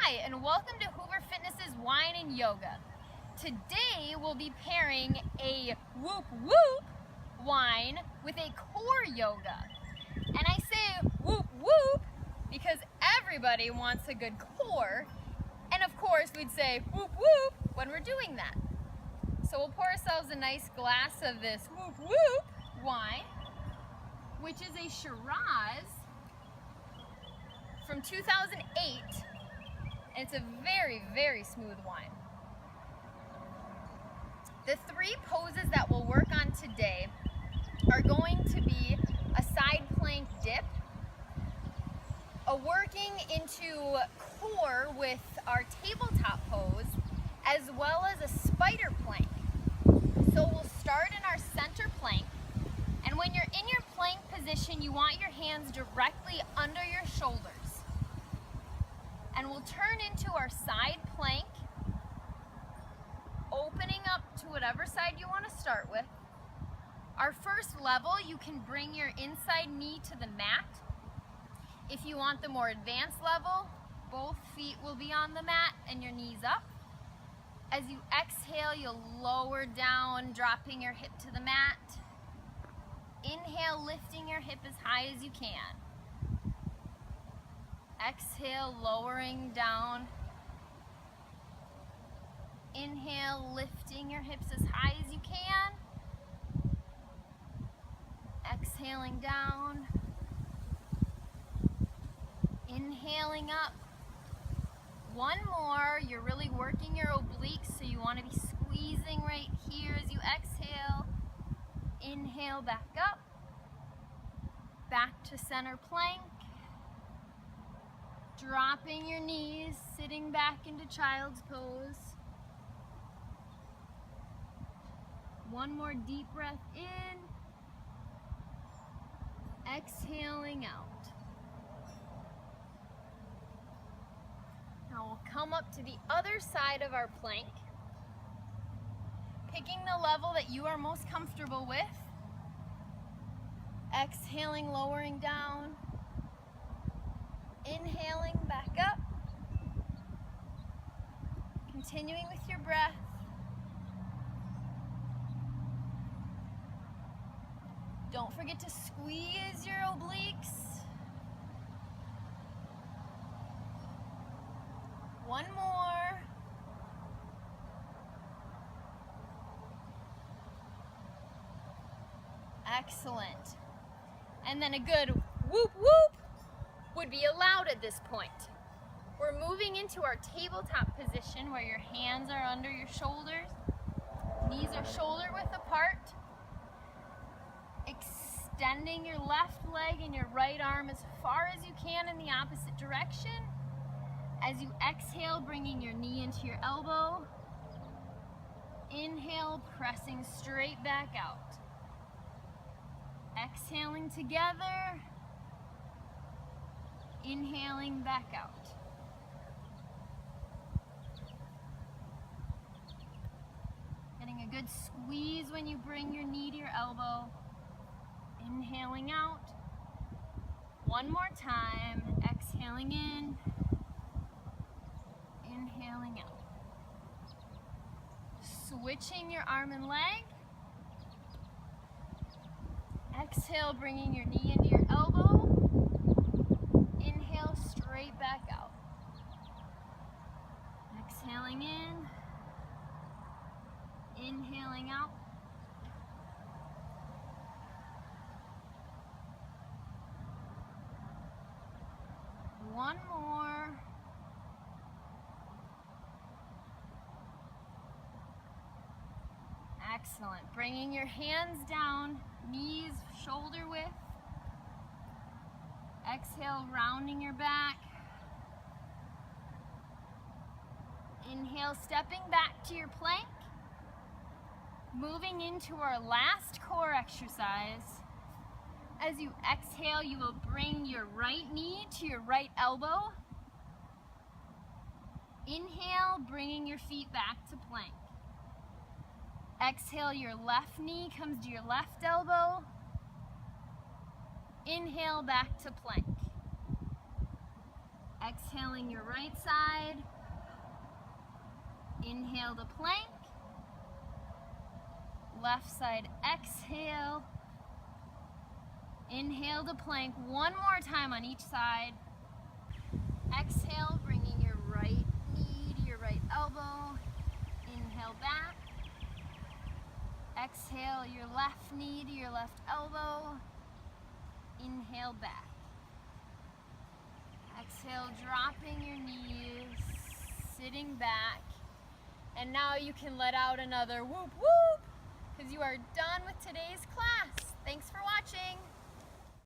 Hi, and welcome to Hoover Fitness's Wine and Yoga. Today we'll be pairing a Woop Woop wine with a core yoga. And I say Woop Woop because everybody wants a good core, and of course we'd say Woop Woop when we're doing that. So we'll pour ourselves a nice glass of this Woop Woop wine, which is a Shiraz from 2008. And it's a very, very smooth wine. The three poses that we'll work on today are going to be a side plank dip, a working into core with our tabletop pose, as well as a spider plank. So we'll start in our center plank, and when you're in your plank position, you want your hands directly under your shoulders. And we'll turn into our side plank, opening up to whatever side you want to start with. Our first level, you can bring your inside knee to the mat. If you want the more advanced level, both feet will be on the mat and your knees up. As you exhale, you'll lower down, dropping your hip to the mat. Inhale, lifting your hip as high as you can. Exhale, lowering down. Inhale, lifting your hips as high as you can. Exhaling down. Inhaling up. One more. You're really working your obliques, so you want to be squeezing right here as you exhale. Inhale, back up. Back to center plank. Dropping your knees, sitting back into child's pose. One more deep breath in. Exhaling out. Now we'll come up to the other side of our plank, picking the level that you are most comfortable with. Exhaling, lowering down. Inhaling, back up. Continuing with your breath. Don't forget to squeeze your obliques. One more. Excellent. And then a good whoop whoop would be allowed at this point. We're moving into our tabletop position where your hands are under your shoulders, knees are shoulder width apart, extending your left leg and your right arm as far as you can in the opposite direction. As you exhale, bringing your knee into your elbow. Inhale, pressing straight back out. Exhaling together. Inhaling back out. Getting a good squeeze when you bring your knee to your elbow. Inhaling out. One more time. Exhaling in. Inhaling out. Switching your arm and leg. Exhale, bringing your knee into your elbow. Inhale, straight back out. Exhaling in. Inhaling out. One more. Excellent. Bringing your hands down, knees shoulder width. Exhale, rounding your back. Inhale, stepping back to your plank. Moving into our last core exercise. As you exhale, you will bring your right knee to your right elbow. Inhale, bringing your feet back to plank. Exhale, your left knee comes to your left elbow. Inhale, back to plank. Exhaling your right side. Inhale to plank. Left side, exhale. Inhale to plank. One more time on each side. Exhale, bringing your right knee to your right elbow. Inhale back. Exhale your left knee to your left elbow. Inhale back. Exhale, dropping your knees, sitting back. And now you can let out another whoop whoop, because you are done with today's class. Thanks for watching.